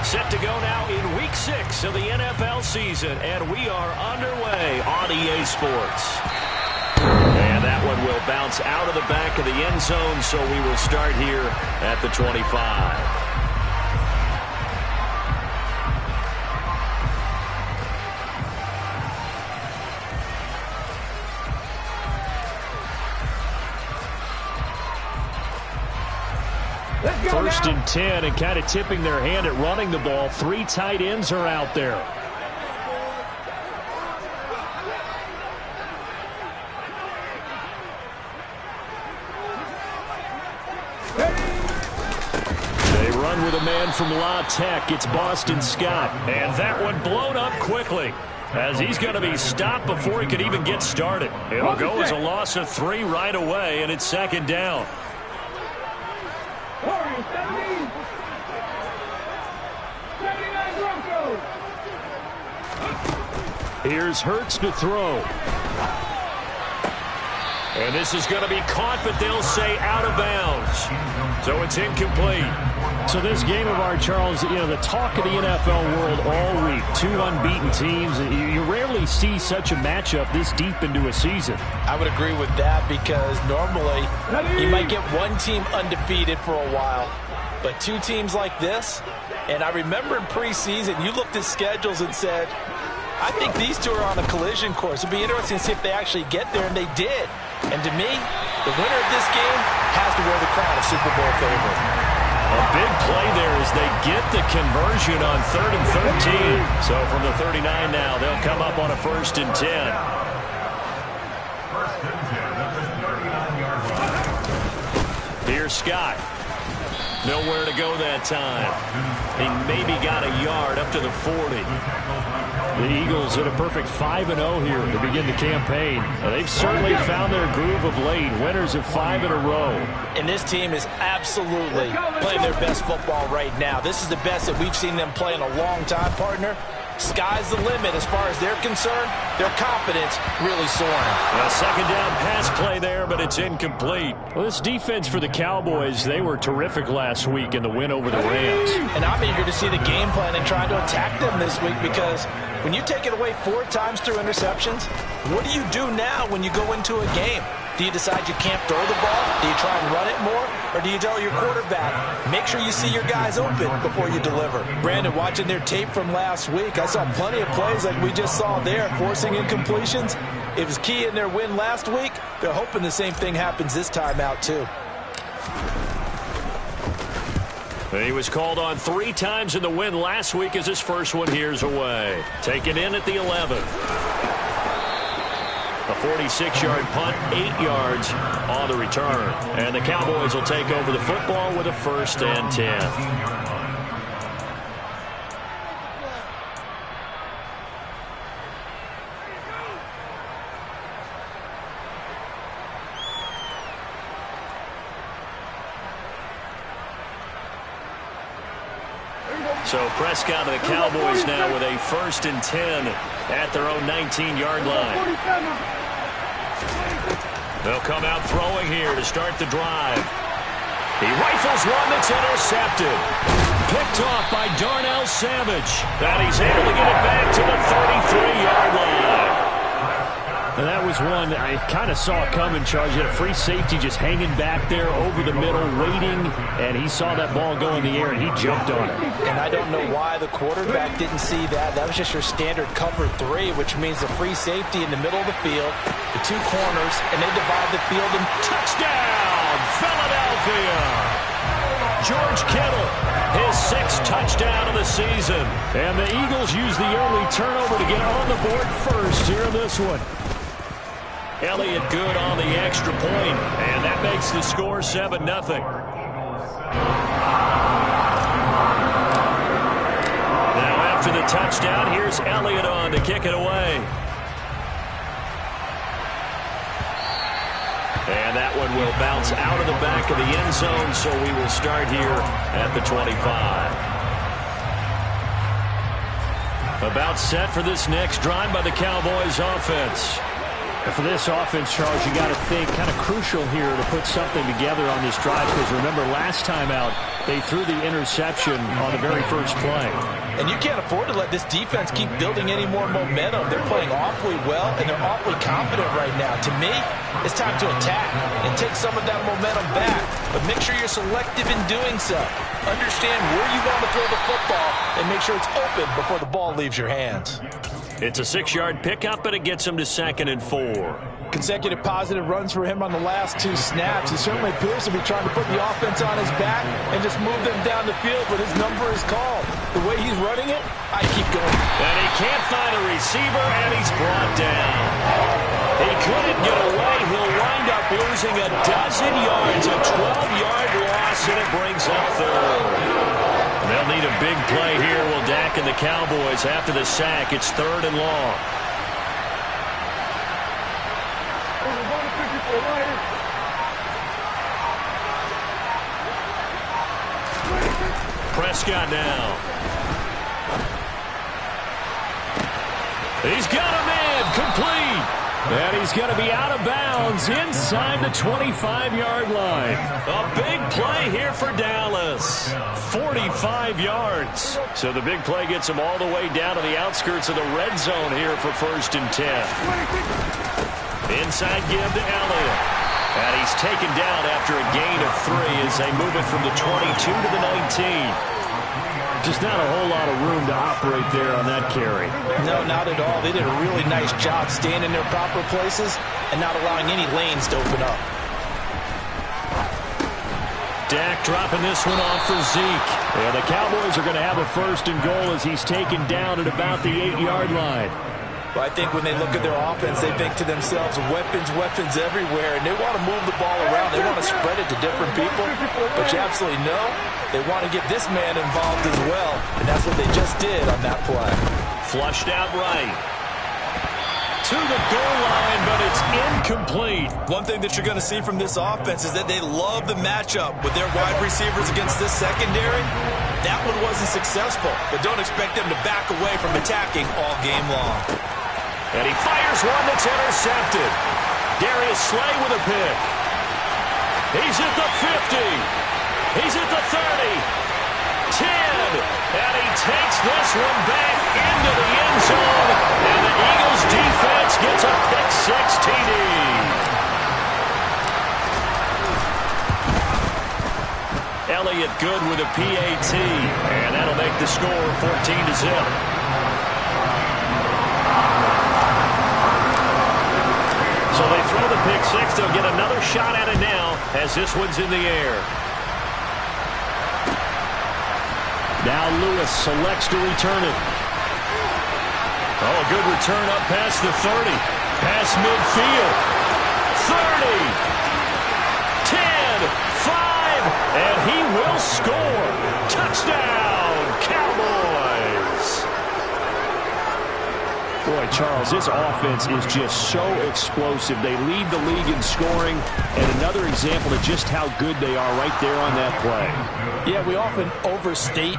Set to go now in Week 6 of the NFL season, and we are underway on EA Sports. And that one will bounce out of the back of the end zone, so we will start here at the 25. First and 10, and kind of tipping their hand at running the ball. 3 tight ends are out there. They run with a man from La Tech. It's Boston Scott. And that one blown up quickly, as he's going to be stopped before he could even get started. It'll go as a loss of 3 right away, and it's second down. Here's Hurts to throw. And this is going to be caught, but they'll say out of bounds. So it's incomplete. So this game of ours, Charles, you know, the talk of the NFL world all week. 2 unbeaten teams. You rarely see such a matchup this deep into a season. I would agree with that, because normally you might get one team undefeated for a while. But 2 teams like this, and I remember in preseason, you looked at schedules and said, I think these 2 are on a collision course. It'll be interesting to see if they actually get there, and they did. And to me, the winner of this game has to wear the crown of Super Bowl favorite. A big play there as they get the conversion on 3rd and 13. So from the 39 now, they'll come up on a 1st and 10. Here's Scott. Nowhere to go that time. He maybe got a yard up to the 40. The Eagles at a perfect 5-0 here to begin the campaign. They've certainly found their groove of late. Winners of 5 in a row. And this team is absolutely playing their best football right now. This is the best that we've seen them play in a long time, partner. Sky's the limit as far as they're concerned. Their confidence really soaring. A second down pass play there, but it's incomplete. Well, this defense for the Cowboys, they were terrific last week in the win over the Rams. And I'm eager to see the game plan and trying to attack them this week, because when you take it away 4 times through interceptions, what do you do now when you go into a game? Do you decide you can't throw the ball? Do you try and run it more? Or do you tell your quarterback, make sure you see your guys open before you deliver? Brandon, watching their tape from last week, I saw plenty of plays like we just saw there, forcing incompletions. It was key in their win last week. They're hoping the same thing happens this time out, too. He was called on 3 times in the win last week, as his first one here's away. Taken in at the 11. A 46-yard punt, 8 yards on the return. And the Cowboys will take over the football with a 1st and 10. So Prescott and the Cowboys now with a 1st and 10 at their own 19-yard line. They'll come out throwing here to start the drive. He rifles one that's intercepted. Picked off by Darnell Savage. And he's able to get it back to the 33-yard line. And that was one I kind of saw coming, Charles. You had a free safety just hanging back there over the middle, waiting, and he saw that ball go in the air, and he jumped on it. And I don't know why the quarterback didn't see that. That was just your standard cover 3, which means the free safety in the middle of the field, the 2 corners, and they divide the field. And touchdown, Philadelphia! George Kittle, his 6th touchdown of the season. And the Eagles use the early turnover to get on the board first here in this one. Elliott good on the extra point, and that makes the score 7-0. Now after the touchdown, here's Elliott on to kick it away. And that one will bounce out of the back of the end zone, so we will start here at the 25. About set for this next drive by the Cowboys offense. And for this offense, Charles, you got to think kind of crucial here to put something together on this drive, because remember last time out they threw the interception on the very first play. And you can't afford to let this defense keep building any more momentum. They're playing awfully well, and they're awfully confident right now. To me, it's time to attack and take some of that momentum back. But make sure you're selective in doing so. Understand where you want to throw the football and make sure it's open before the ball leaves your hands. It's a 6-yard pickup, and it gets him to 2nd and 4. Consecutive positive runs for him on the last 2 snaps. He certainly appears to be trying to put the offense on his back and just move them down the field, but his number is called. The way he's running it, I keep going. And he can't find a receiver, and he's brought down. He couldn't get away. He'll wind up losing a dozen yards, a 12-yard loss, and it brings up 3rd. They'll need a big play here. Will Dak and the Cowboys after the sack. It's 3rd and long. Prescott now. He's got a man complete. And he's going to be out of bounds inside the 25-yard line. A big play here for Dallas. 45 yards. So the big play gets him all the way down to the outskirts of the red zone here for 1st and 10. Inside give to Elliott. And he's taken down after a gain of 3 as they move it from the 22 to the 19. Just not a whole lot of room to operate there on that carry. No, not at all. They did a really nice job staying in their proper places and not allowing any lanes to open up. Dak dropping this one off for Zeke. Yeah, the Cowboys are going to have a 1st and goal as he's taken down at about the 8-yard line. Well, I think when they look at their offense, they think to themselves, weapons, weapons everywhere, and they want to move the ball around. They want to spread it to different people, but you absolutely know they want to get this man involved as well, and that's what they just did on that play. Flushed out right. To the goal line, but it's incomplete. One thing that you're going to see from this offense is that they love the matchup with their wide receivers against this secondary. That one wasn't successful, but don't expect them to back away from attacking all game long. And he fires one that's intercepted. Darius Slay with a pick. He's at the 50. He's at the 30. 10. And he takes this one back into the end zone. And the Eagles defense gets a pick-6 TD. Elliott good with a PAT. And that'll make the score 14-0. So they throw the pick-6. They'll get another shot at it now as this one's in the air. Now Lewis selects to return it. Oh, a good return up past the 30. Past midfield. 30. 10. 5. And he will score. Touchdown, Cowboys. Boy, Charles, this offense is just so explosive. They lead the league in scoring, and another example of just how good they are right there on that play. Yeah, we often overstate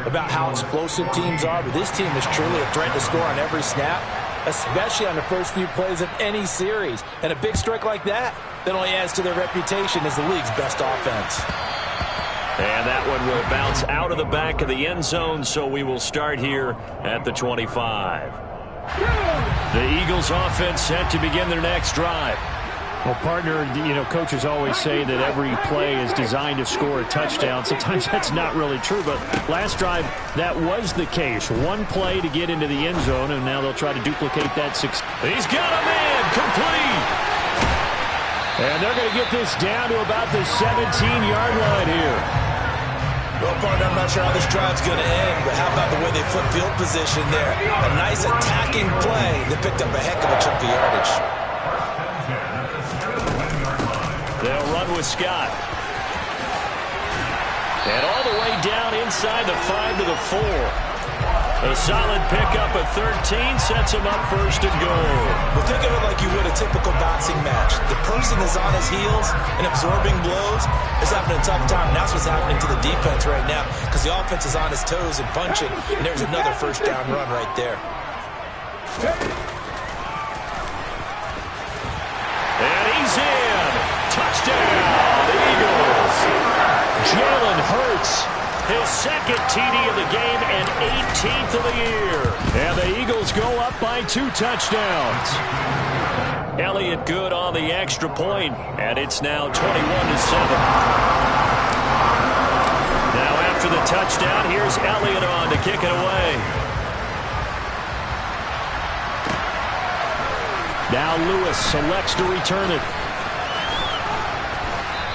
about how explosive teams are, but this team is truly a threat to score on every snap, especially on the first few plays of any series. And a big strike like that only adds to their reputation as the league's best offense. And that one will bounce out of the back of the end zone, so we will start here at the 25. The Eagles offense set to begin their next drive. Well, partner, you know, coaches always say that every play is designed to score a touchdown. Sometimes that's not really true, but last drive, that was the case. One play to get into the end zone, and now they'll try to duplicate that success. He's got a man complete. And they're going to get this down to about the 17-yard line here. Well, partner, I'm not sure how this drive's going to end, but how about the way they flip field position there? A nice attacking play. They picked up a heck of a chunk of yardage. They'll run with Scott. And all the way down inside the 5 to the 4. A solid pickup at 13 sets him up 1st and goal. Well, think of it like you would a typical boxing match. The person is on his heels and absorbing blows is having a tough time. And that's what's happening to the defense right now because the offense is on his toes and punching. And there's another 1st down run right there. touchdown, the Eagles. Jalen Hurts, his second TD of the game and 18th of the year. And the Eagles go up by 2 touchdowns. Elliott good on the extra point, and it's now 21-7. Now after the touchdown, here's Elliott on to kick it away. Now Lewis selects to return it.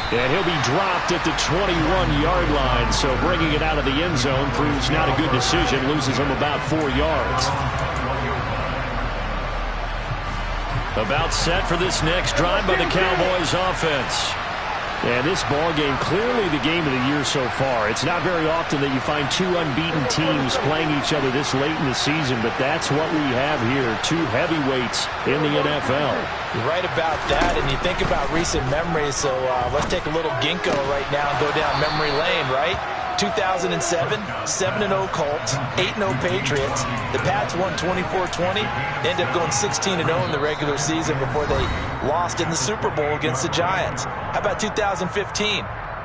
And he'll be dropped at the 21-yard line, so bringing it out of the end zone proves not a good decision, loses him about 4 yards. About set for this next drive by the Cowboys offense. And this ball game, clearly the game of the year so far. It's not very often that you find 2 unbeaten teams playing each other this late in the season, but that's what we have here, 2 heavyweights in the NFL. You're right about that, and you think about recent memories, so let's take a little ginkgo right now and go down memory lane, right? 2007, 7-0 Colts, 8-0 Patriots. The Pats won 24-20, ended up going 16-0 in the regular season before they lost in the Super Bowl against the Giants. How about 2015?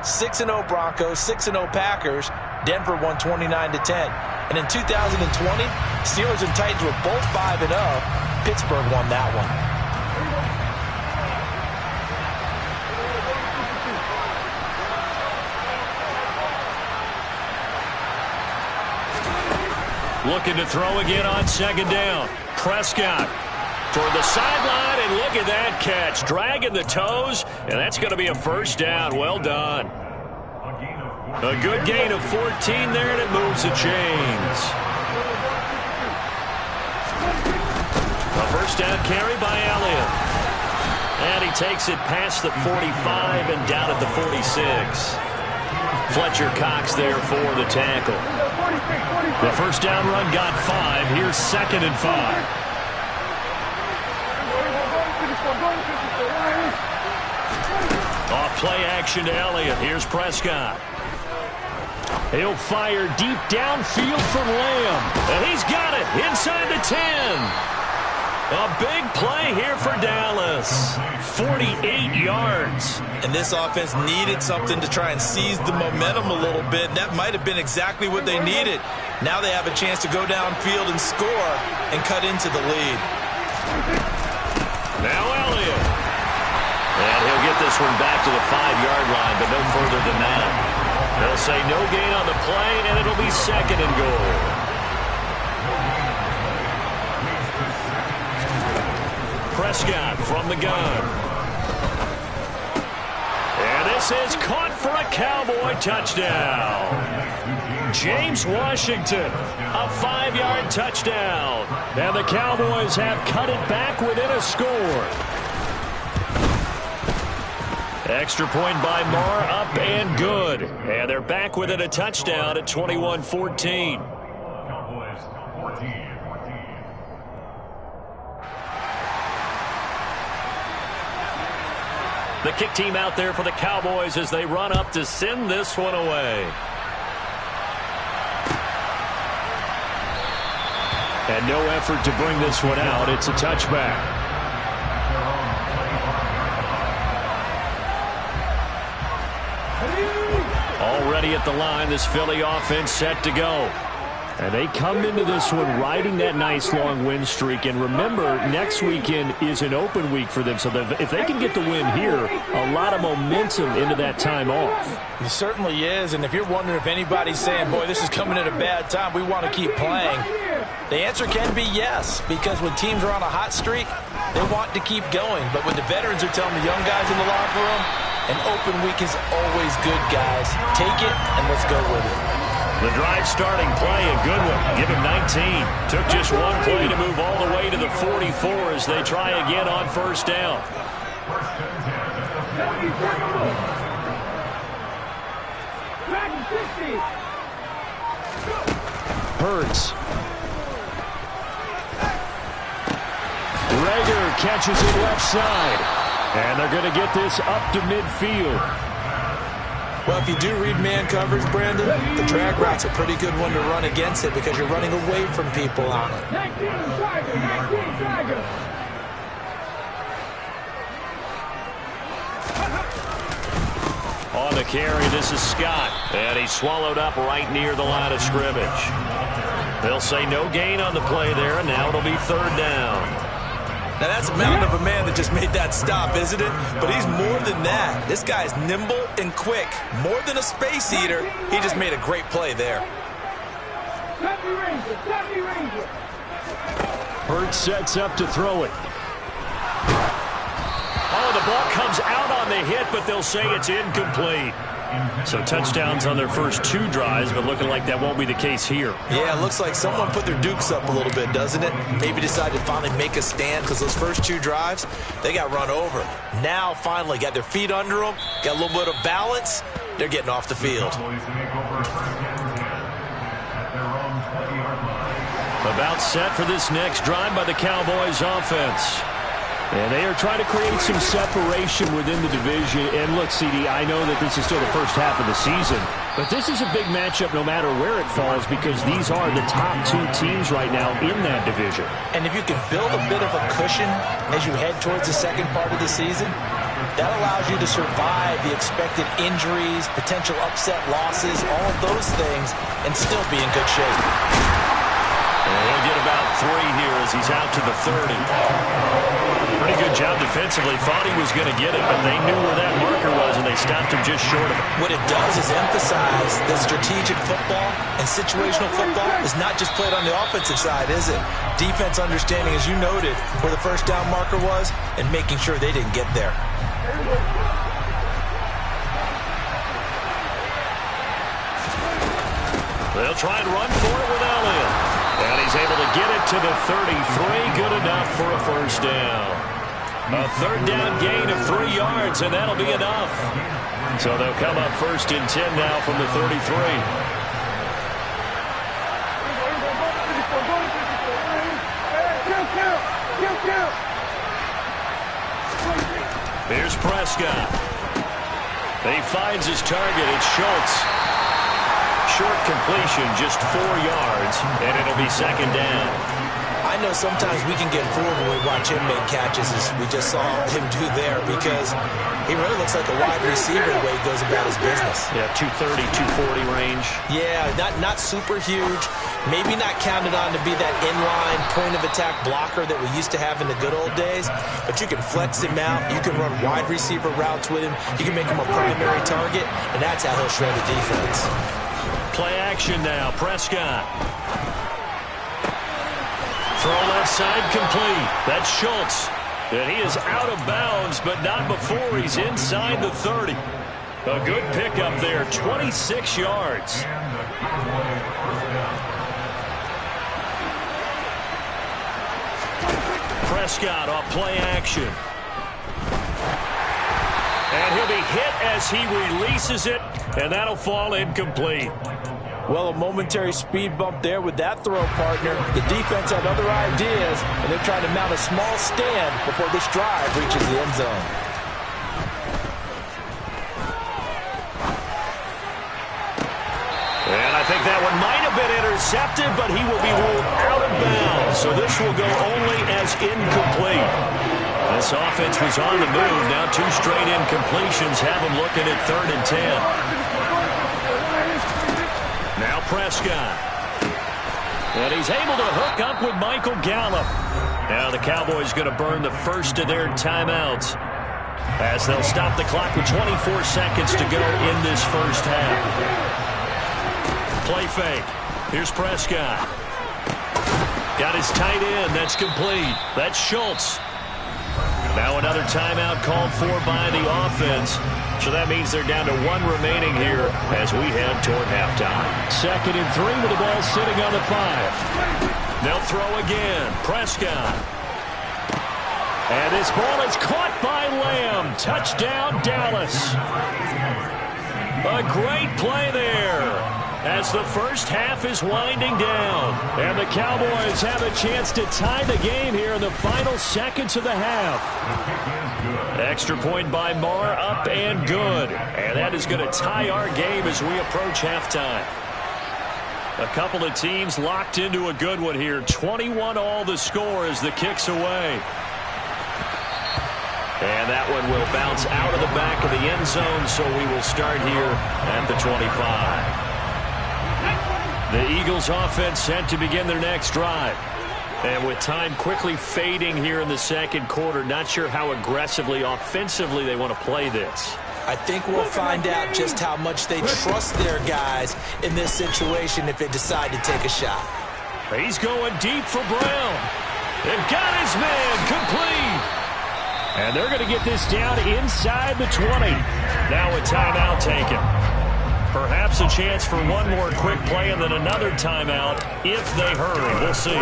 6-0 Broncos, 6-0 Packers. Denver won 29-10. And in 2020, Steelers and Titans were both 5-0. Pittsburgh won that one. Looking to throw again on second down. Prescott toward the sideline, and look at that catch. Dragging the toes, and that's going to be a first down. Well done. A good gain of 14 there, and it moves the chains. A first down carry by Elliott. And he takes it past the 45 and down at the 46. Fletcher Cox there for the tackle. The first down run got 5. Here's 2nd and 5. Off play action to Elliott. Here's Prescott. He'll fire deep downfield from Lamb. And he's got it inside the 10. A big play here for Dallas. 48 yards. And this offense needed something to try and seize the momentum a little bit. And that might have been exactly what they needed. Now they have a chance to go downfield and score and cut into the lead. Now Elliott. And he'll get this one back to the 5-yard line, but no further than that. They'll say no gain on the play, and it'll be 2nd and goal. Prescott from the gun. And this is caught for a Cowboy touchdown. James Washington, a 5-yard touchdown. And the Cowboys have cut it back within a score. Extra point by Marr, up and good. And they're back within a touchdown at 21-14. The kick team out there for the Cowboys as they run up to send this one away. And no effort to bring this one out. It's a touchback. Already at the line, this Philly offense set to go. And they come into this one riding that nice long win streak. And remember, next weekend is an open week for them. So if they can get the win here, a lot of momentum into that time off. It certainly is. And if you're wondering if anybody's saying, boy, this is coming at a bad time, we want to keep playing, the answer can be yes. Because when teams are on a hot streak, they want to keep going. But when the veterans are telling the young guys in the locker room, an open week is always good, guys. Take it and let's go with it. The drive starting play, a good one. Give him 19. Took just one play to move all the way to the 44 as they try again on first down. Hurts. Rager catches it left side. And they're going to get this up to midfield. Well, if you do read man coverage, Brandon, the drag route's a pretty good one to run against it because you're running away from people on it. On the carry, this is Scott. And he's swallowed up right near the line of scrimmage. They'll say no gain on the play there, and now it'll be 3rd down. Now, that's a mountain of a man that just made that stop, isn't it? But he's more than that. This guy's nimble and quick. More than a space eater, he just made a great play there. Hurts sets up to throw it. Oh, the ball comes out on the hit, but they'll say it's incomplete. So touchdowns on their first 2 drives, but looking like that won't be the case here. Yeah, it looks like someone put their dukes up a little bit, doesn't it? Maybe decided to finally make a stand because those first 2 drives, they got run over. Now, finally, got their feet under them, got a little bit of balance. They're getting off the field. About set for this next drive by the Cowboys offense. And they are trying to create some separation within the division. And look, CD, I know that this is still the first half of the season, but this is a big matchup no matter where it falls because these are the top 2 teams right now in that division. And if you can build a bit of a cushion as you head towards the second part of the season, that allows you to survive the expected injuries, potential upset losses, all of those things, and still be in good shape. And he'll get about 3 here as he's out to the 30. Pretty good job defensively. Thought he was going to get it, but they knew where that marker was, and they stopped him just short of it. What it does is emphasize that strategic football and situational football is not just played on the offensive side, is it? Defense understanding, as you noted, where the first down marker was and making sure they didn't get there. They'll try and run for it with Elliott. And he's able to get it to the 33. Good enough for a first down. A 3rd down gain of 3 yards, and that'll be enough. So they'll come up 1st and 10 now from the 33. Here's Prescott. He finds his target. It's Schultz. Short completion, just 4 yards, and it'll be 2nd down. I know sometimes we can get fooled when we watch him make catches, as we just saw him do there, because he really looks like a wide receiver the way he goes about his business. Yeah, 230, 240 range. Yeah, not super huge. Maybe not counted on to be that inline point-of-attack blocker that we used to have in the good old days, but you can flex him out. You can run wide receiver routes with him. You can make him a primary target, and that's how he'll shred the defense. Play action now. Prescott. Throw left side complete. That's Schultz. And he is out of bounds, but not before he's inside the 30. A good pickup there, 26 yards. Prescott off play action. And he'll be hit as he releases it, and that'll fall incomplete. Well, a momentary speed bump there with that throw, partner. The defense had other ideas, and they're trying to mount a small stand before this drive reaches the end zone. And I think that one might have been intercepted, but he will be ruled out of bounds. So this will go only as incomplete. This offense was on the move. Now 2 straight incompletions have them looking at 3rd and 10. Now Prescott. And he's able to hook up with Michael Gallup. Now the Cowboys going to burn the first of their timeouts as they'll stop the clock with 24 seconds to go in this first half. Play fake. Here's Prescott. Got his tight end. That's complete. That's Schultz. Now another timeout called for by the offense. So that means they're down to 1 remaining here as we head toward halftime. 2nd and 3 with the ball sitting on the 5. They'll throw again. Prescott. And this ball is caught by Lamb. Touchdown, Dallas. A great play there as the first half is winding down. And the Cowboys have a chance to tie the game here in the final seconds of the half. Extra point by Marr, up and good. And that is going to tie our game as we approach halftime. A couple of teams locked into a good one here. 21 all the score as the kick's away. And that one will bounce out of the back of the end zone, so we will start here at the 25. The Eagles offense set to begin their next drive. And with time quickly fading here in the second quarter, not sure how aggressively, offensively they want to play this. I think we'll find out just how much they trust their guys in this situation if they decide to take a shot. He's going deep for Brown. They've got his man complete. And they're going to get this down inside the 20. Now a timeout taken. Perhaps a chance for one more quick play and then another timeout if they hurry. We'll see.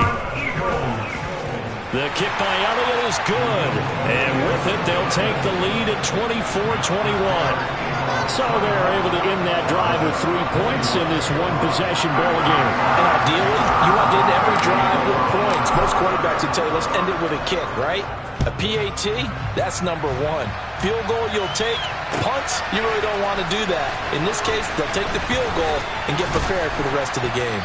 The kick by Elliott is good. And with it, they'll take the lead at 24-21. So they're able to end that drive with 3 points in this one-possession ball game. And ideally, you want to end every drive with points. Most quarterbacks would tell you, let's end it with a kick, right? A PAT, that's number one. Field goal you'll take. Punts, you really don't want to do that. In this case, they'll take the field goal and get prepared for the rest of the game.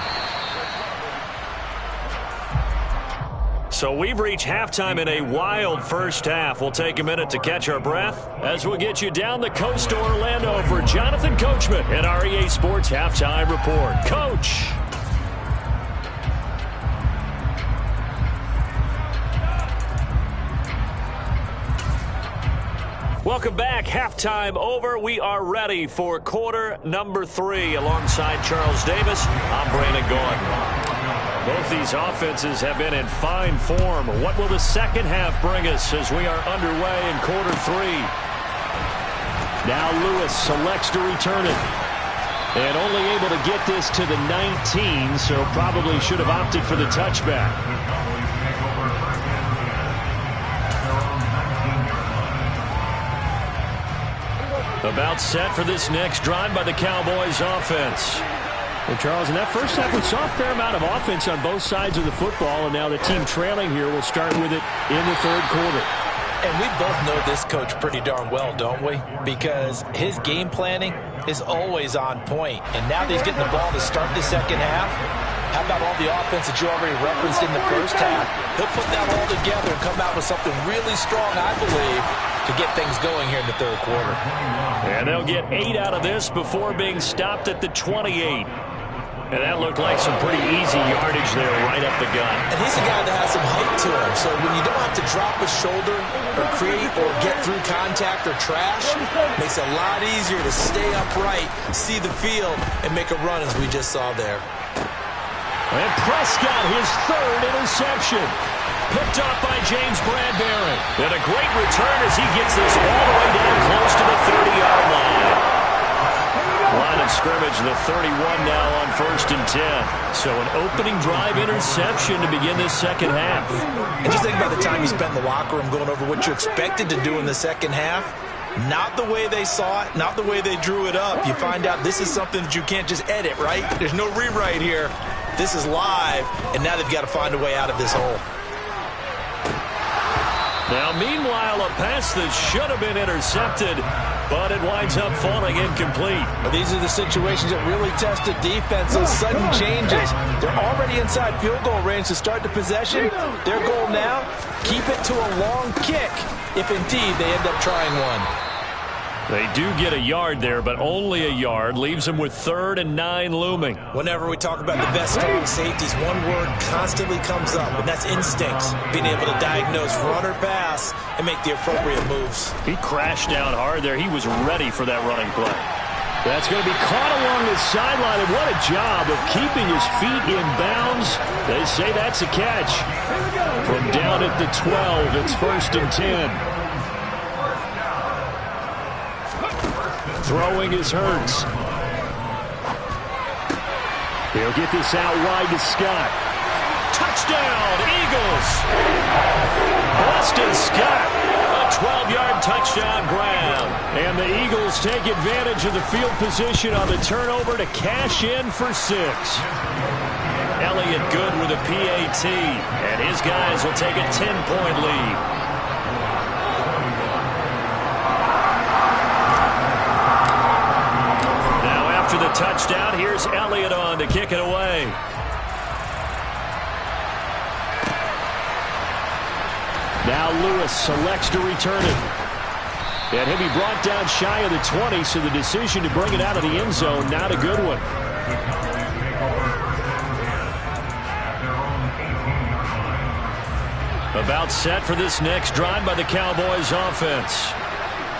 So we've reached halftime in a wild first half. We'll take a minute to catch our breath as we'll get you down the coast to Orlando for Jonathan Coachman and our EA Sports Halftime Report. Coach. Welcome back. Halftime over. We are ready for quarter number 3. Alongside Charles Davis, I'm Brandon Gordon. Both these offenses have been in fine form. What will the second half bring us as we are underway in quarter 3? Now Lewis selects to return it. And only able to get this to the 19, so probably should have opted for the touchback. About set for this next drive by the Cowboys offense. Well, Charles, in that first half, we saw a fair amount of offense on both sides of the football, and now the team trailing here will start with it in the third quarter. And we both know this coach pretty darn well, don't we? Because his game planning is always on point. And now that he's getting the ball to start the second half, how about all the offense that you already referenced in the first half? He'll put that all together and come out with something really strong, I believe, to get things going here in the third quarter. And they'll get 8 out of this before being stopped at the 28. And that looked like some pretty easy yardage there right up the gut. And he's a guy that has some height to him. So when you don't have to drop a shoulder or create or get through contact or trash, it makes it a lot easier to stay upright, see the field, and make a run as we just saw there. And Prescott, his third interception. Picked up by James Bradbury. And a great return as he gets this all the way down close to the 30-yard line. Line of scrimmage, the 31 now on 1st and 10. So an opening drive interception to begin this second half. And just think about the time you spent in the locker room going over what you expected to do in the second half. Not the way they saw it, not the way they drew it up. You find out this is something that you can't just edit, right? There's no rewrite here. This is live, and now they've got to find a way out of this hole. Now, meanwhile, a pass that should have been intercepted, but it winds up falling incomplete. Well, these are the situations that really test a defense. Those sudden changes. They're already inside field goal range to start the possession. Their goal now, keep it to a long kick, if indeed they end up trying one. They do get a yard there, but only a yard. Leaves them with 3rd and 9 looming. Whenever we talk about the best strong safeties, one word constantly comes up, and that's instincts. Being able to diagnose run or pass and make the appropriate moves. He crashed down hard there. He was ready for that running play. That's going to be caught along the sideline, and what a job of keeping his feet in bounds. They say that's a catch. From down at the 12, it's 1st and 10. Throwing is Hurts. He'll get this out wide to Scott. Touchdown, Eagles! Boston Scott, a 12-yard touchdown grab. And the Eagles take advantage of the field position on the turnover to cash in for 6. Elliott good with a PAT, and his guys will take a 10-point lead. After the touchdown, here's Elliott on to kick it away. Now Lewis selects to return it. And he'll be brought down shy of the 20, so the decision to bring it out of the end zone, not a good one. About set for this next drive by the Cowboys offense.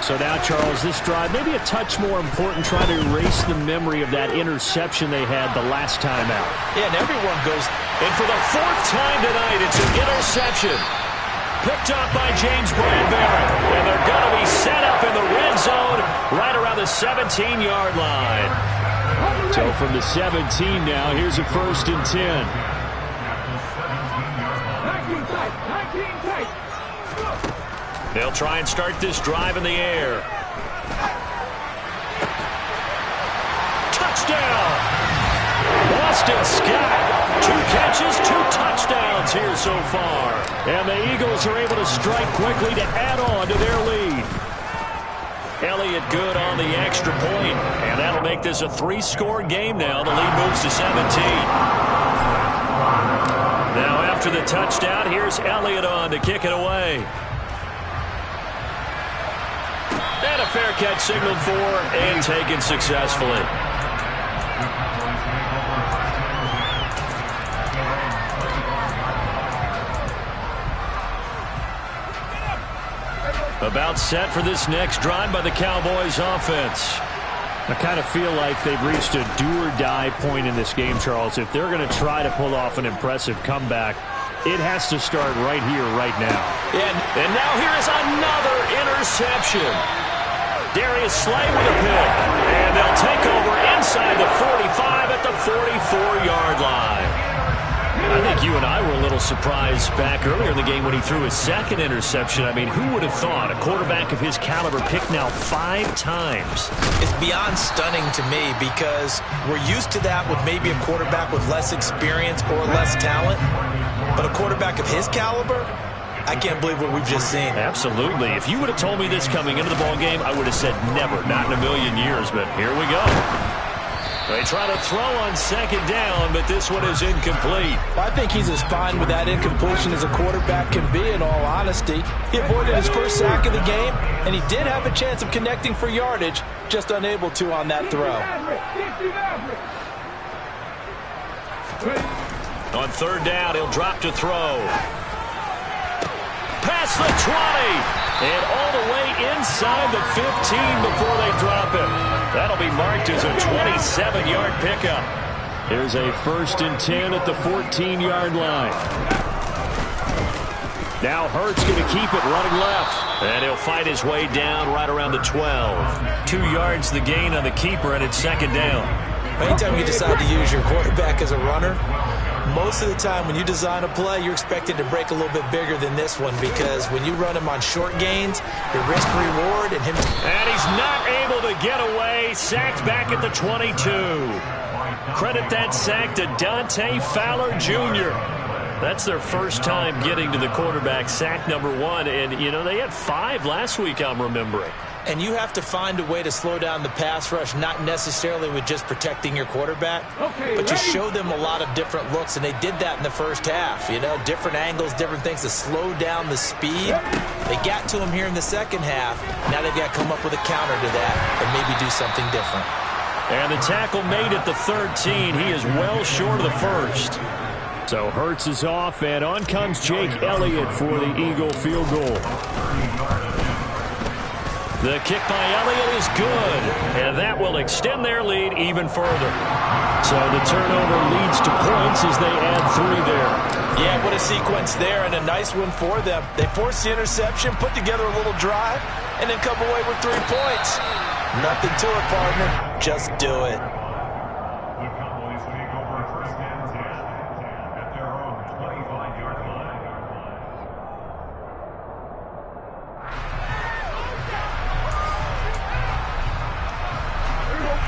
So now, Charles, this drive maybe a touch more important, trying to erase the memory of that interception they had the last time out. Yeah, and everyone goes. And for the 4th time tonight, it's an interception. Picked up by James Bradbury. And they're going to be set up in the red zone right around the 17-yard line. So from the 17 now, here's a 1st and 10. They'll try and start this drive in the air. Touchdown! Boston Scott. 2 catches, 2 touchdowns here so far. And the Eagles are able to strike quickly to add on to their lead. Elliott good on the extra point. And that'll make this a 3-score game now. The lead moves to 17. Now after the touchdown, here's Elliott on to kick it away. And a fair catch signaled for and taken successfully. About set for this next drive by the Cowboys offense. I kind of feel like they've reached a do-or-die point in this game, Charles. If they're going to try to pull off an impressive comeback, it has to start right here, right now. And now here is another interception. Darius Slay with a pick. And they'll take over inside the 45 at the 44-yard line. I think you and I were a little surprised back earlier in the game when he threw his 2nd interception. I mean, who would have thought a quarterback of his caliber picked now 5 times? It's beyond stunning to me because we're used to that with maybe a quarterback with less experience or less talent. But a quarterback of his caliber, I can't believe what we've just seen. Absolutely. If you would have told me this coming into the ball game, I would have said never, not in a million years. But here we go. They try to throw on 2nd down, but this one is incomplete. I think he's as fine with that incompletion as a quarterback can be, in all honesty. He avoided his first sack of the game, and he did have a chance of connecting for yardage, just unable to on that throw. On 3rd down, he'll drop to throw. Past the 20. And all the way inside the 15 before they drop it. That'll be marked as a 27-yard pickup. Here's a 1st and 10 at the 14-yard line. Now Hurts going to keep it running left. And he'll fight his way down right around the 12. 2 yards the gain on the keeper, and it's 2nd down. Anytime you decide to use your quarterback as a runner, most of the time when you design a play, you're expected to break a little bit bigger than this one because when you run him on short gains, your risk-reward and him... And he's not able to get away. Sacked back at the 22. Credit that sack to Dante Fowler Jr. That's their first time getting to the quarterback, sack number 1. And, you know, they had 5 last week, I'm remembering. And you have to find a way to slow down the pass rush, not necessarily with just protecting your quarterback, but you show them a lot of different looks, and they did that in the first half. You know, different angles, different things to slow down the speed. They got to him here in the second half. Now they've got to come up with a counter to that and maybe do something different. And the tackle made at the 13. He is well short of the first. So Hurts is off, and on comes Jake Elliott for the Eagle field goal. The kick by Elliott is good, and that will extend their lead even further. So the turnover leads to points as they add 3 there. Yeah, what a sequence there, and a nice one for them. They forced the interception, put together a little drive, and then come away with 3 points. Nothing to it, partner. Just do it.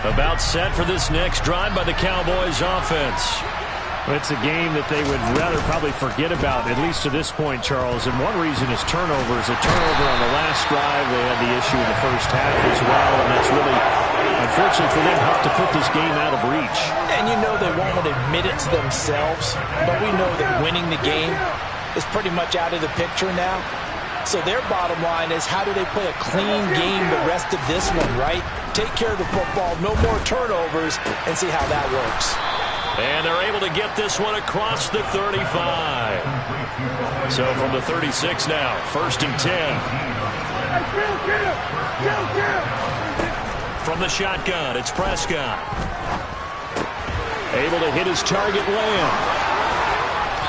About set for this next drive by the Cowboys offense. It's a game that they would rather probably forget about, at least to this point, Charles. And one reason is turnovers. A turnover on the last drive. They had the issue in the first half as well, and that's really, unfortunately for them, helped to put this game out of reach. And you know they won't admit it to themselves, but we know that winning the game is pretty much out of the picture now. So their bottom line is, how do they play a clean game the rest of this one, right? Take care of the football, no more turnovers, and see how that works. And they're able to get this one across the 35. So from the 36 now, 1st and 10. From the shotgun, it's Prescott. Able to hit his target, Lamb.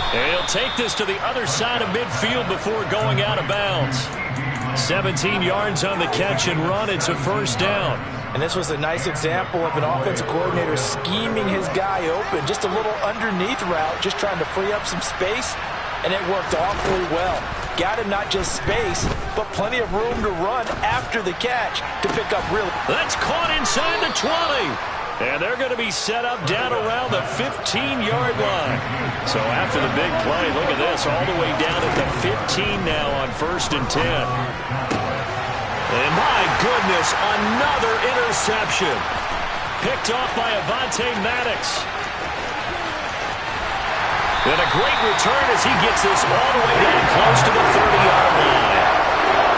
And he'll take this to the other side of midfield before going out of bounds. 17 yards on the catch and run. It's a 1st down. And this was a nice example of an offensive coordinator scheming his guy open. Just a little underneath route, just trying to free up some space, and it worked awfully well. Got him not just space, but plenty of room to run after the catch to pick up really. That's caught inside the 20. And they're going to be set up down around the 15-yard line. So after the big play, look at this, all the way down at the 15 now on 1st and 10. And my goodness, another interception. Picked off by Avonte Maddox. And a great return as he gets this all the way down close to the 30-yard line.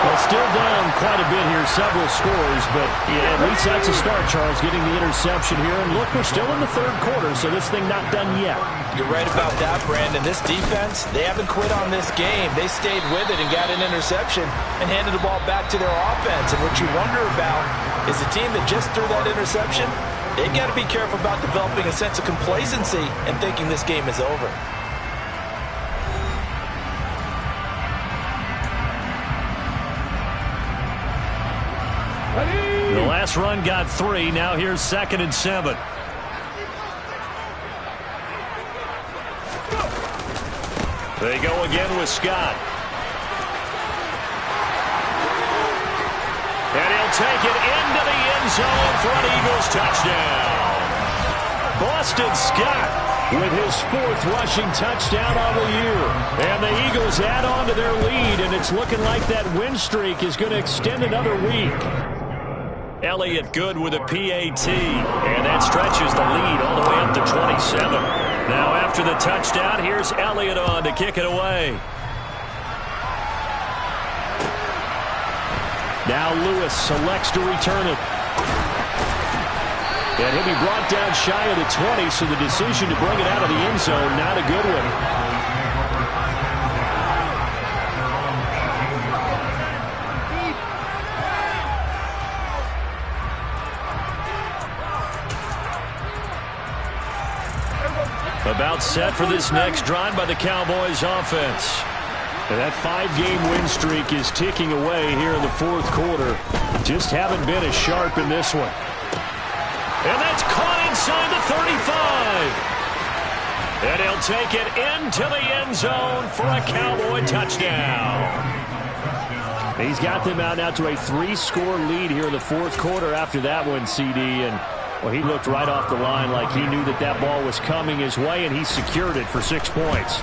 Well, still down quite a bit here, several scores, but yeah, at least that's a start, Charles, getting the interception here. And look, we're still in the 3rd quarter, so this thing not done yet. You're right about that, Brandon. This defense, they haven't quit on this game. They stayed with it and got an interception and handed the ball back to their offense. And what you wonder about is the team that just threw that interception, they got to be careful about developing a sense of complacency and thinking this game is over. The last run got 3. Now here's 2nd and 7. They go again with Scott. And he'll take it into the end zone for an Eagles touchdown. Boston Scott with his 4th rushing touchdown on the year. And the Eagles add on to their lead, and it's looking like that win streak is going to extend another week. Elliott good with a PAT, and that stretches the lead all the way up to 27. Now after the touchdown, here's Elliott on to kick it away. Now Lewis selects to return it. And he'll be brought down shy of the 20, so the decision to bring it out of the end zone, not a good one. About set for this next drive by the Cowboys offense. And that 5-game win streak is ticking away here in the 4th quarter. Just haven't been as sharp in this one. And that's caught inside the 35. And he'll take it into the end zone for a Cowboy touchdown. He's got them out now to a 3-score lead here in the 4th quarter after that one, CD. And well, he looked right off the line like he knew that that ball was coming his way, and he secured it for 6 points.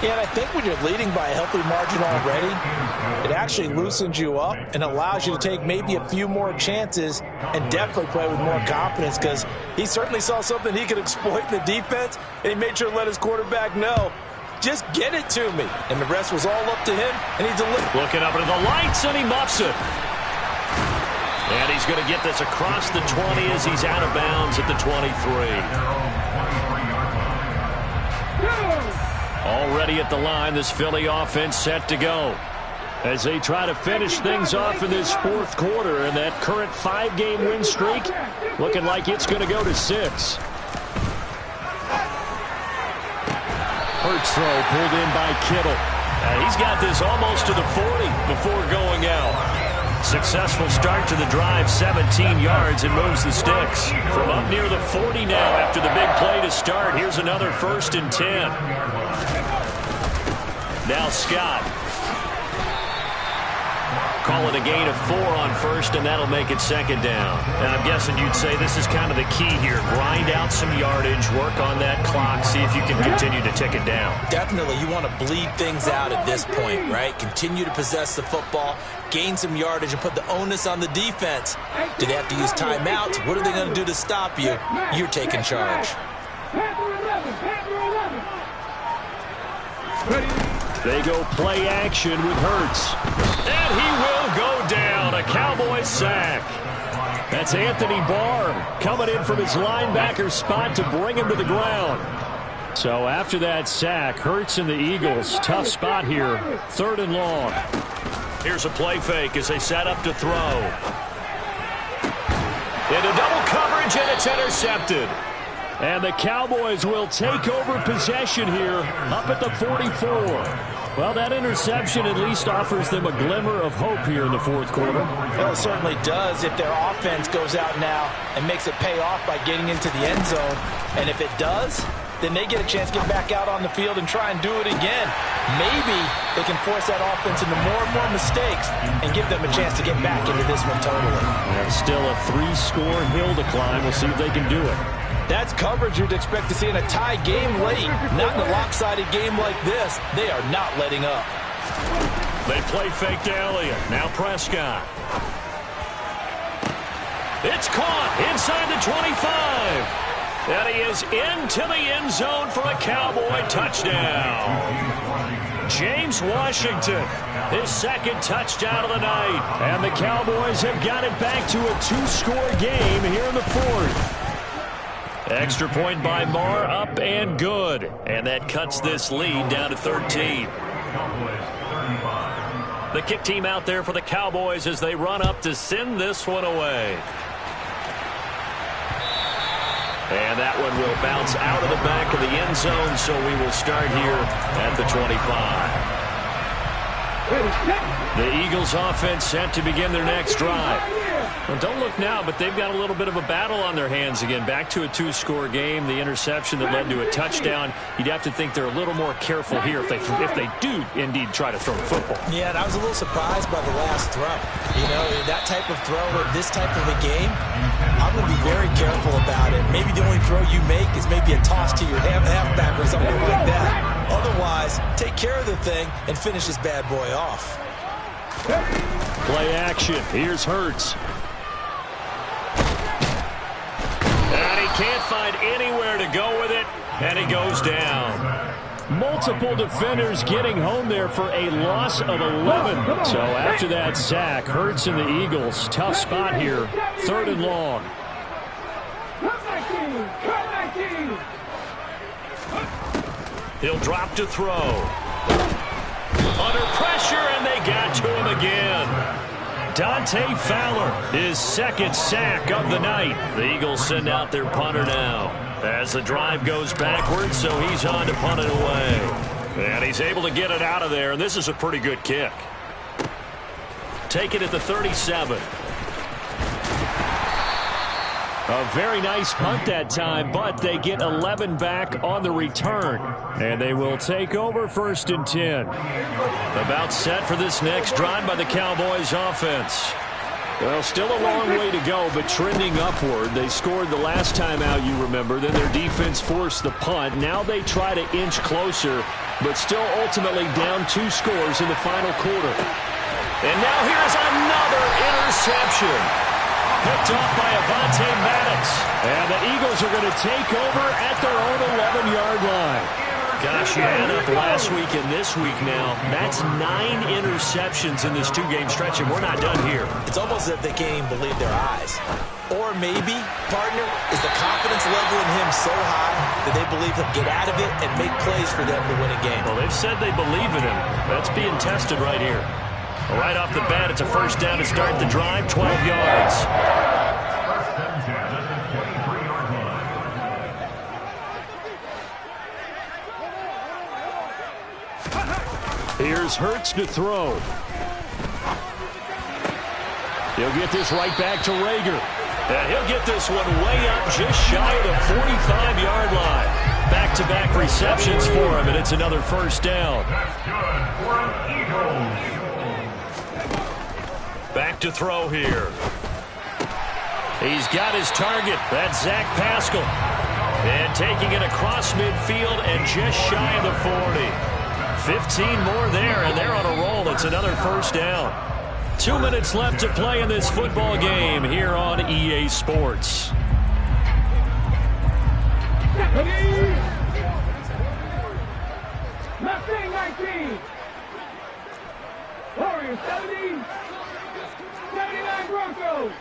Yeah, and I think when you're leading by a healthy margin already, it actually loosens you up and allows you to take maybe a few more chances and definitely play with more confidence, because he certainly saw something he could exploit in the defense, and he made sure to let his quarterback know, just get it to me. And the rest was all up to him, and he delivered. Looking up into the lights, and he muffs it. And he's going to get this across the 20 as he's out of bounds at the 23. Already at the line, this Philly offense set to go as they try to finish things off in this 4th quarter. And that current 5-game win streak looking like it's going to go to 6. Hurts throw pulled in by Kittle. And he's got this almost to the 40 before going out. Successful start to the drive, 17 yards, and moves the sticks. From up near the 40 now after the big play to start, here's another 1st and 10. Now Scott. Call it a gain of 4 on 1st, and that'll make it 2nd down. And I'm guessing you'd say this is kind of the key here. Grind out some yardage, work on that clock, see if you can continue to tick it down. Definitely, you want to bleed things out at this point, right? Continue to possess the football, gain some yardage, and put the onus on the defense. Do they have to use timeouts? What are they going to do to stop you? You're taking charge. They go play action with Hurts. And he will go down. A Cowboys sack. That's Anthony Barr coming in from his linebacker spot to bring him to the ground. So after that sack, Hurts and the Eagles, tough spot here. 3rd and long. Here's a play fake as they set up to throw. Into double coverage, and it's intercepted. And the Cowboys will take over possession here up at the 44. Well, that interception at least offers them a glimmer of hope here in the 4th quarter. Well, it certainly does if their offense goes out now and makes it pay off by getting into the end zone. And if it does, then they get a chance to get back out on the field and try and do it again. Maybe they can force that offense into more and more mistakes and give them a chance to get back into this one totally. And still a 3-score hill to climb. We'll see if they can do it. That's coverage you'd expect to see in a tie game late. Not in a lopsided game like this. They are not letting up. They play fake to Elliott. Now Prescott. It's caught inside the 25. And he is into the end zone for a Cowboy touchdown. James Washington, his 2nd touchdown of the night. And the Cowboys have got it back to a 2-score game here in the 4th. Extra point by Marr, up and good. And that cuts this lead down to 13. The kick team out there for the Cowboys as they run up to send this one away. And that one will bounce out of the back of the end zone, so we will start here at the 25. The Eagles offense set to begin their next drive. Well, don't look now, but they've got a little bit of a battle on their hands again. Back to a 2-score game. The interception that led to a touchdown. You'd have to think they're a little more careful here if they do indeed try to throw the football. Yeah, and I was a little surprised by the last throw. You know, that type of throw in this type of a game, I'm going to be very careful about it. Maybe the only throw you make is maybe a toss to your halfback or something like that. Otherwise, take care of the thing and finish this bad boy off. Play action. Here's Hurts. And he can't find anywhere to go with it, and he goes down. Multiple defenders getting home there for a loss of 11. So after that sack, Hurts and the Eagles, tough spot here. 3rd and long. He'll drop to throw. Under pressure, and they got to him again. Dante Fowler, his 2nd sack of the night. The Eagles send out their punter now as the drive goes backwards, so he's on to punt it away. And he's able to get it out of there, and this is a pretty good kick. Take it at the 37. A very nice punt that time, but they get 11 back on the return. And they will take over 1st and 10. About set for this next drive by the Cowboys offense. Well, still a long way to go, but trending upward. They scored the last time out, you remember. Then their defense forced the punt. Now they try to inch closer, but still ultimately down 2 scores in the final quarter. And now here's another interception. Picked off by Avonte Maddox. And the Eagles are going to take over at their own 11-yard line. Gosh, you add up last week and this week now. That's 9 interceptions in this 2-game stretch, and we're not done here. It's almost as if they can't even believe their eyes. Or maybe, partner, is the confidence level in him so high that they believe he'll get out of it and make plays for them to win a game. Well, they've said they believe in him. That's being tested right here. Right off the bat, it's a 1st down to start the drive, 12 yards. Here's Hurts to throw. He'll get this right back to Rager. And he'll get this one way up just shy of the 45-yard line. Back-to-back receptions for him, and it's another 1st down. That's good for an Eagles. Back to throw here. He's got his target. That's Zach Pascal. And taking it across midfield and just shy of the 40. 15 more there, and they're on a roll. It's another 1st down. 2 minutes left to play in this football game here on EA Sports. Nothing like 15. Warriors 70. 79 Broncos.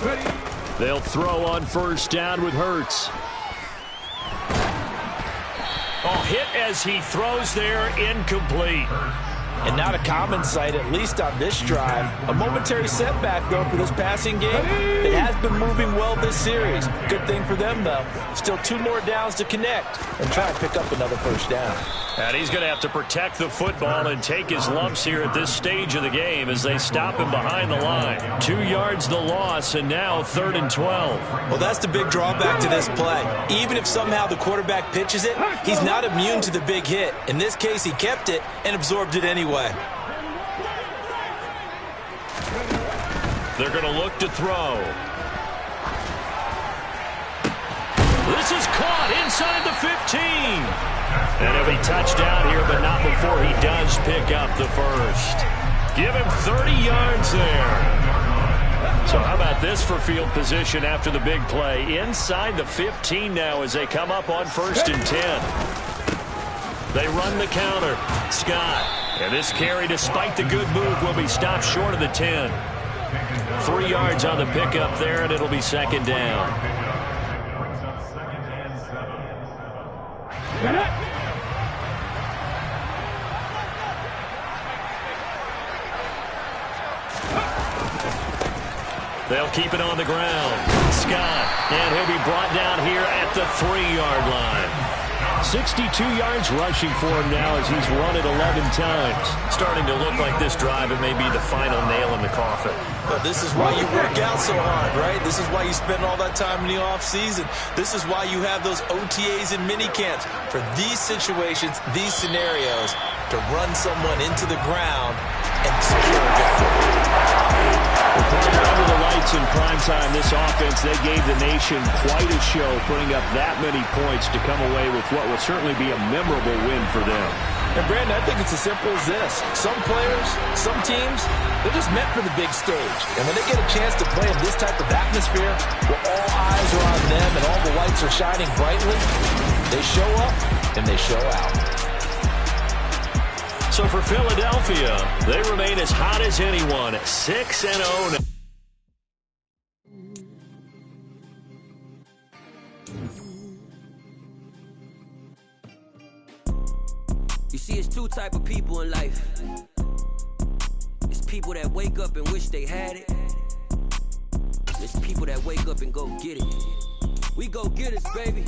Ready. They'll throw on first down with Hurts. Oh, hit as he throws there, incomplete. And not a common sight, at least on this drive. A momentary setback, though, for this passing game. It has been moving well this series. Good thing for them, though. Still 2 more downs to connect and try and pick up another first down. And he's going to have to protect the football and take his lumps here at this stage of the game as they stop him behind the line. 2 yards the loss, and now 3rd and 12. Well, that's the big drawback to this play. Even if somehow the quarterback pitches it, he's not immune to the big hit. In this case, he kept it and absorbed it anyway. They're going to look to throw. This is caught inside the 15. And he'll be touched down here, but not before he does pick up the first. Give him 30 yards there. So how about this for field position after the big play? Inside the 15 now as they come up on 1st and 10. They run the counter. Scott. And this carry, despite the good move, will be stopped short of the 10. 3 yards on the pickup there, and it'll be 2nd down. They'll keep it on the ground. Scott, and he'll be brought down here at the 3-yard line. 62 yards rushing for him now as he's run it 11 times. Starting to look like this drive, it may be the final nail in the coffin. But this is why you work out so hard, right? This is why you spend all that time in the offseason. This is why you have those OTAs and mini camps. For these situations, these scenarios, to run someone into the ground and secure a victory. Under the lights in primetime, this offense, they gave the nation quite a show, putting up that many points to come away with what will certainly be a memorable win for them. And, Brandon, I think it's as simple as this. Some players, some teams, they're just meant for the big stage. And when they get a chance to play in this type of atmosphere, where all eyes are on them and all the lights are shining brightly, they show up and they show out. So for Philadelphia, they remain as hot as anyone, 6-0. You see, it's 2 type of people in life. It's people that wake up and wish they had it. It's people that wake up and go get it. We go get it, baby.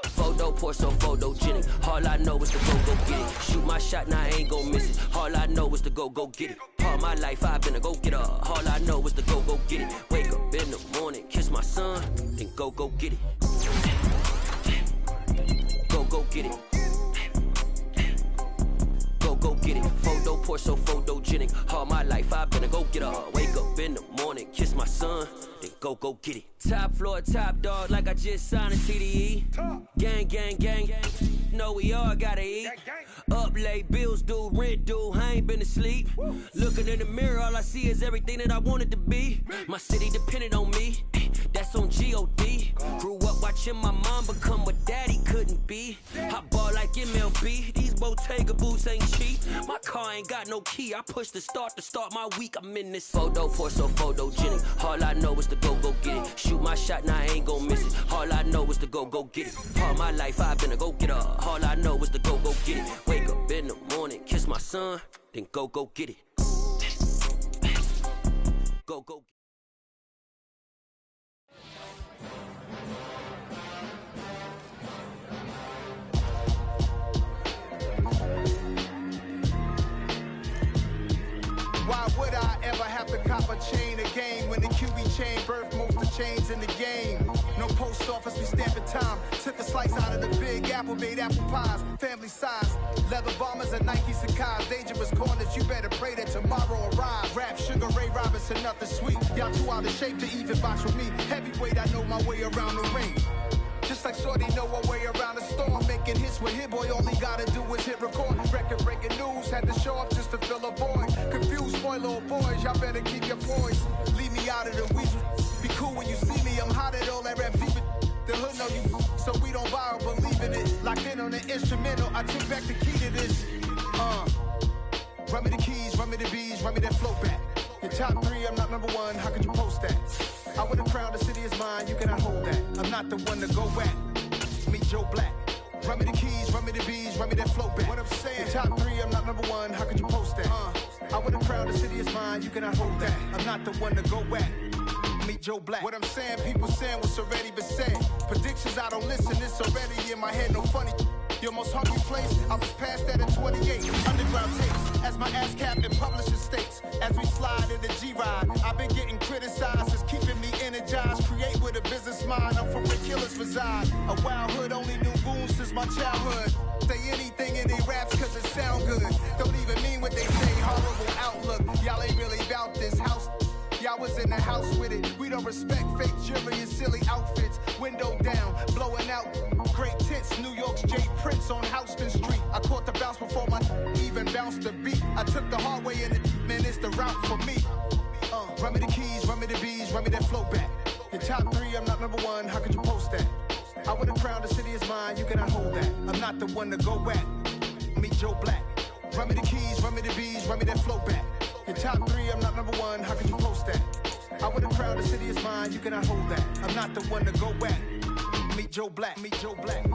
Photo pour so photogenic. All I know is to go get it. Shoot my shot, now I ain't gon' miss it. All I know is to go get it. All my life I've been a go-getter. All I know is to go get it. Wake up in the morning, kiss my son, then go get it. Go get it. Go get it. Photo pour so photogenic. All my life I've been a go-getter. Wake up in the morning, kiss my son, then go get it. Top floor, top dog, like I just signed a TDE. Gang. Know we all gotta eat. Up late, bills due, rent due, I ain't been asleep. Looking in the mirror, all I see is everything that I wanted to be. My city depended on me, that's on G.O.D. Grew up watching my mom become what daddy couldn't be. I ball like MLB, these Bottega boots ain't cheap. My car ain't got no key, I push the start to start my week. I'm in this photo pour so photogenic. All I know is to go get it. Shoot my shot, now I ain't gon' miss it. All I know is to go get it. All my life I've been a go-getter. All I know is to go get it. Wake up in the morning, kiss my son, then go get it. Go get it. Why would I ever have to cop a chain again when the QB chain birthed most of the chains in the game? No post office, we stamping time. Took a slice out of the big apple, made apple pies, family size. Leather bombers and Nike Sacai's. Dangerous corners, you better pray that tomorrow arrives. Rap, Sugar Ray Robinson, nothing sweet. Y'all too out of shape to even box with me. Heavyweight, I know my way around the ring. Just like Shorty know her way around the storm. Making hits with Hit Boy, all he gotta do is hit record. Record breaking news, had to show up just to fill a void. Confused, spoil little boys, y'all better keep your poise. Leave me out of the weasel. Be cool when you see me, I'm hot at all that rap fever. The hood know you, so we don't borrow, believe in it. Locked in on the instrumental, I take back the key to this. Run me the keys, run me the bees, run me that flow back. Your top 3, I'm not number 1, how could you post that? I would have crowned the city is mine, you cannot hold that. I'm not the one to go at. Meet Joe Black. Run me the keys, run me the bees, run me that flow back. What I'm saying, your top 3, I'm not number 1, how could you post that? I would have crowned the city is mine, you cannot hold that. I'm not the one to go at. Meet Joe Black. What I'm saying, people saying what's already been said. Predictions, I don't listen, it's already in my head, no funny. Your most hungry place, I was past that at 28. Underground tapes, as my ass cap in publishing states. As we slide in the G-Ride, I've been getting criticized, it's keeping me energized. Create with a business mind, I'm from where killers reside. A wild hood, only knew goons since my childhood. Say anything in they raps cause it sound good. Don't even mean what they say, horrible outlook. Y'all ain't really about this house. Y'all was in the house with it. We don't respect fake jewelry and silly outfits. Window down, blowing out great tits. New York's J. Prince on Houston Street. I caught the bounce before my even bounced the beat. I took the hard way in it, man, it's the route for me. Run me the keys, run me the bees, run me that flow back. Your top 3, I'm not number 1, how could you post that? I would have crowned the city is mine, you cannot hold that. I'm not the one to go at. Meet Joe Black. Run me the keys, run me the bees, run me that flow back. Your top 3, I'm not number 1, how could you post that? I would have crowned the city is mine, you cannot hold that. I'm not the one to go at. Meet Joe Black, meet Joe Black.